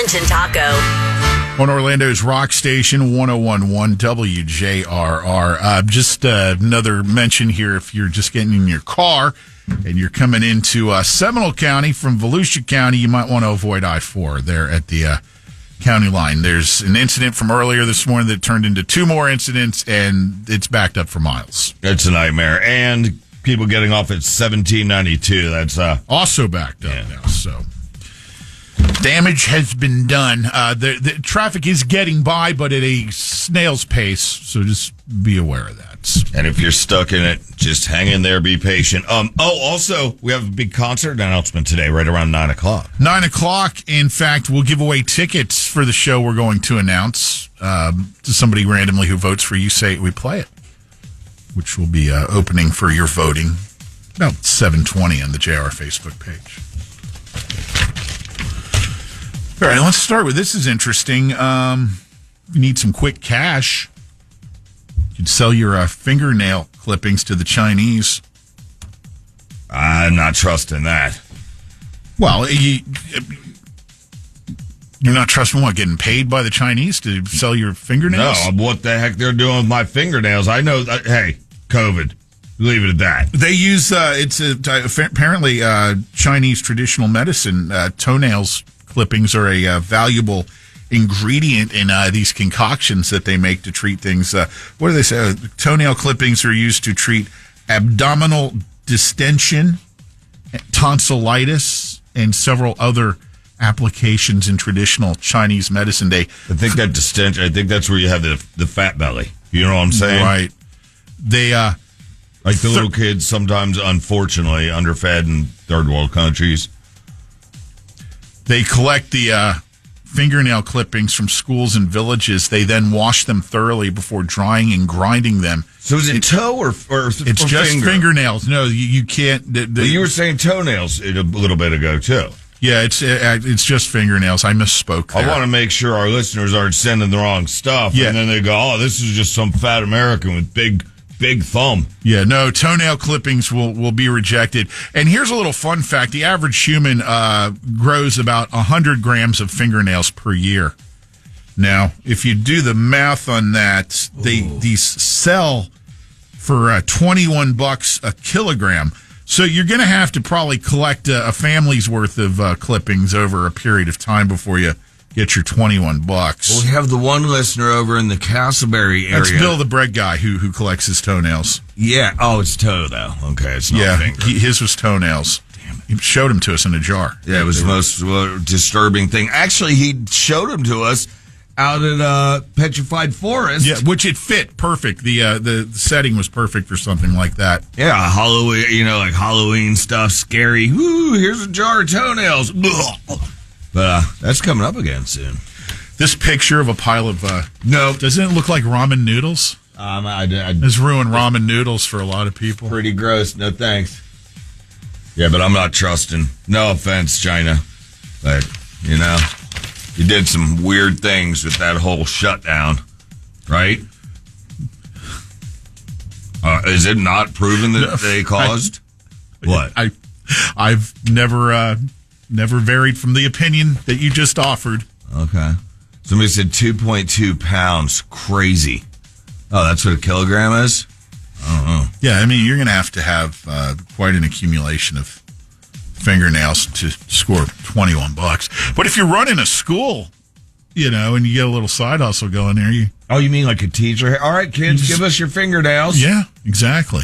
Ranch and Taco. On Orlando's rock station, 101.1 WJRR. Just another mention here, if you're just getting in your car and you're coming into Seminole County from Volusia County, you might want to avoid I-4 there at the county line. There's an incident from earlier this morning that turned into two more incidents, and it's backed up for miles. It's a nightmare. And people getting off at 1792. That's also backed up now, so... Damage has been done. The traffic is getting by, but at a snail's pace, so just be aware of that. And if you're stuck in it, just hang in there, be patient. Also, we have a big concert announcement today, right around 9 o'clock. 9 o'clock, in fact, we'll give away tickets for the show we're going to announce to somebody randomly who votes for You Say It, We Play It, which will be opening for your voting about 7:20 on the JR Facebook page. All right, let's start with this. Is interesting. You need some quick cash. You can sell your fingernail clippings to the Chinese. I'm not trusting that. Well, you're not trusting what? Getting paid by the Chinese to sell your fingernails? No, what the heck they're doing with my fingernails? I know. Hey, COVID. Leave it at that. They use, apparently Chinese traditional medicine, toenails clippings are a valuable ingredient in these concoctions that they make to treat things. What do they say? Toenail clippings are used to treat abdominal distension, tonsillitis, and several other applications in traditional Chinese medicine. I think that distension. I think that's where you have the fat belly. You know what I'm saying? Right. They like the little kids sometimes, unfortunately, underfed in third world countries. They collect the fingernail clippings from schools and villages. They then wash them thoroughly before drying and grinding them. So is it toe or it's just fingernails? No, you can't. Well, you were saying toenails a little bit ago too. Yeah, it's just fingernails. I misspoke there. I want to make sure our listeners aren't sending the wrong stuff, and then they go, "Oh, this is just some fat American with big thumb." Yeah, no, toenail clippings will be rejected. And here's a little fun fact. The average human grows about 100 grams of fingernails per year. Now, if you do the math on that, these sell for $21 a kilogram. So you're going to have to probably collect a family's worth of clippings over a period of time before you get your $21. Well, we have the one listener over in the Castleberry area. That's Bill, the bread guy who collects his toenails. Yeah. Oh, it's toe, though. Okay, it's not finger. His was toenails. Damn it. He showed them to us in a jar. Yeah, it was the most disturbing thing. Actually, he showed them to us out at Petrified Forest. Yeah, which it fit perfect. The setting was perfect for something like that. Yeah, Halloween, like Halloween stuff, scary. Woo, here's a jar of toenails. But that's coming up again soon. This picture of a pile of no, doesn't it look like ramen noodles? It's ruined ramen noodles for a lot of people. Pretty gross. No thanks. Yeah, but I'm not trusting. No offense, China, but you did some weird things with that whole shutdown, right? Is it not proven that they caused what? I've never varied from the opinion that you just offered. Okay. Somebody said 2.2 pounds. Crazy. Oh, that's what a kilogram is? I don't know. Yeah, I mean, you're going to have quite an accumulation of fingernails to score $21. But if you're running a school, and you get a little side hustle going there, you mean like a teacher? All right, kids, give us your fingernails. Yeah, exactly.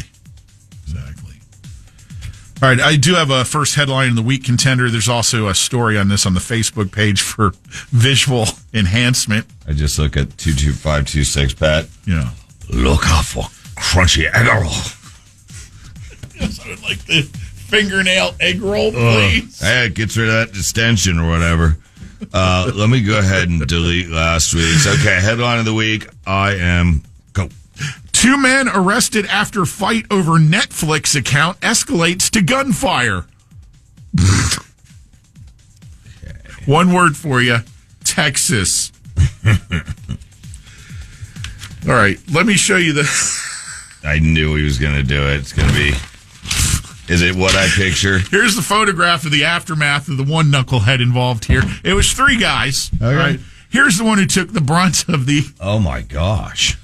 All right, I do have a first headline in the week contender. There's also a story on this on the Facebook page for visual enhancement. I just look at 22526, Pat. Yeah. Look out for crunchy egg roll. Yes, I would like the fingernail egg roll, please. Hey, it gets rid of that distension or whatever. Let me go ahead and delete last week's. Okay, headline of the week. Go. 2 men arrested after fight over Netflix account escalates to gunfire. Okay. One word for you, Texas. All right, let me show you the... I knew he was going to do it. It's going to be Is it what I picture? Here's the photograph of the aftermath of the one knucklehead involved here. It was 3 guys. Okay. All right. Here's the one who took the brunt of the... Oh, my gosh.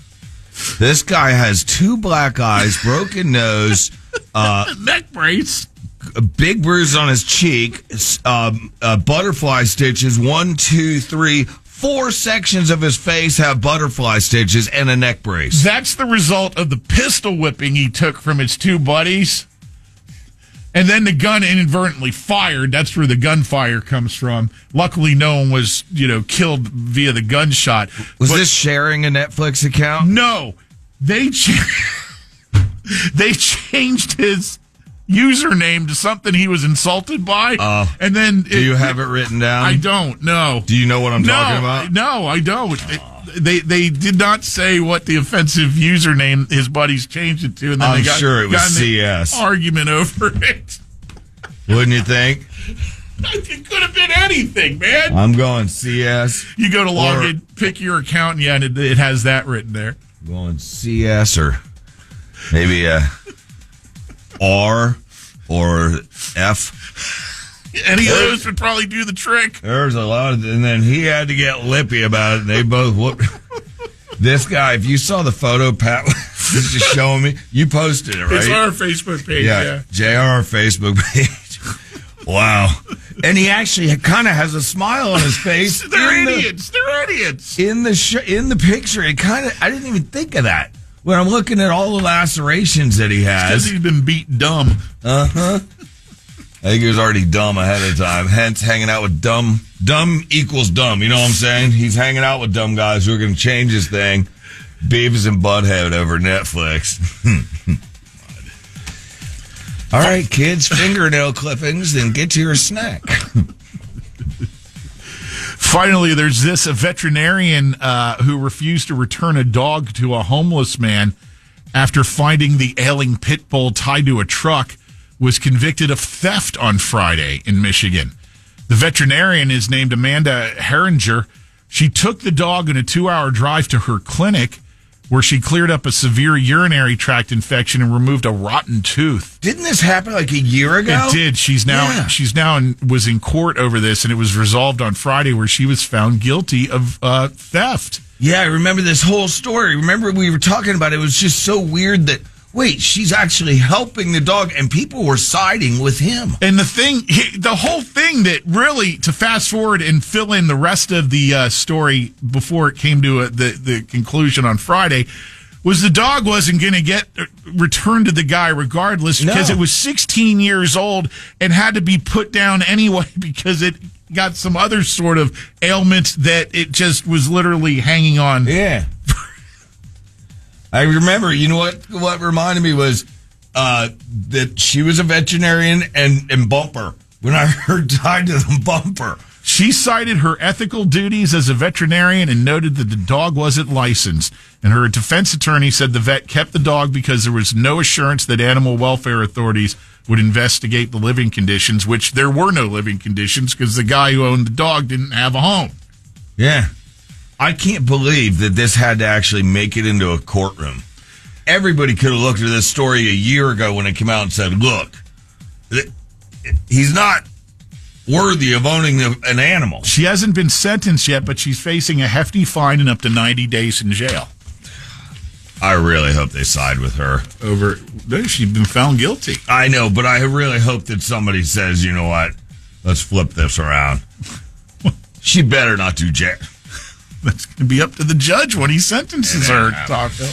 This guy has 2 black eyes, broken nose, neck brace. a big bruise on his cheek, butterfly stitches, 1, 2, 3, 4 sections of his face have butterfly stitches and a neck brace. That's the result of the pistol whipping he took from his 2 buddies. And then the gun inadvertently fired. That's where the gunfire comes from. Luckily, no one was, killed via the gunshot. Was this sharing a Netflix account? No. They changed his username to something he was insulted by. And then do you have it written down? I don't. No. Do you know what I'm talking about? No, I don't. They did not say what the offensive username his buddies changed it to, and then I'm they got, sure it was got in CS. an argument over it. Wouldn't you think? It could have been anything, man. I'm going CS. You go to log in, pick your account, and it has that written there. Going CS or maybe a R or F. Any of those would probably do the trick. There's a lot of, and then he had to get lippy about it. And they both whooped. This guy, if you saw the photo Pat was just showing me, you posted it, right? It's our Facebook page, yeah. JR Facebook page. Wow. And he actually kind of has a smile on his face. They're idiots. They're idiots. In the picture, it kind of, I didn't even think of that. When I'm looking at all the lacerations that he has. Because he's been beat dumb. Uh-huh. I think he was already dumb ahead of time, hence hanging out with dumb. Dumb equals dumb, you know what I'm saying? He's hanging out with dumb guys who are going to change his thing. Beavis and Butthead over Netflix. All right, kids, fingernail clippings, then get to your snack. Finally, there's a veterinarian who refused to return a dog to a homeless man after finding the ailing pit bull tied to a truck, was convicted of theft on Friday in Michigan. The veterinarian is named Amanda Herringer. She took the dog in a 2-hour drive to her clinic, where she cleared up a severe urinary tract infection and removed a rotten tooth. Didn't this happen like a year ago? It did. She's now was in court over this, and it was resolved on Friday, where she was found guilty of theft. Yeah, I remember this whole story. Remember we were talking about it. It was just so weird that, wait, she's actually helping the dog, and people were siding with him. And the whole thing that really, to fast forward and fill in the rest of the story before it came to the conclusion on Friday, was the dog wasn't going to get returned to the guy regardless, because it was 16 years old and had to be put down anyway because it got some other sort of ailment that it just was literally hanging on. Yeah. I remember, you know what reminded me was that she was a veterinarian and Bumper. When I heard tied to the Bumper. She cited her ethical duties as a veterinarian and noted that the dog wasn't licensed. And her defense attorney said the vet kept the dog because there was no assurance that animal welfare authorities would investigate the living conditions, which there were no living conditions because the guy who owned the dog didn't have a home. Yeah. I can't believe that this had to actually make it into a courtroom. Everybody could have looked at this story a year ago when it came out and said, look, he's not worthy of owning an animal. She hasn't been sentenced yet, but she's facing a hefty fine and up to 90 days in jail. I really hope they side with her. She's been found guilty. I know, but I really hope that somebody says, you know what, let's flip this around. She better not do jail. That's going to be up to the judge when he sentences her, Taco.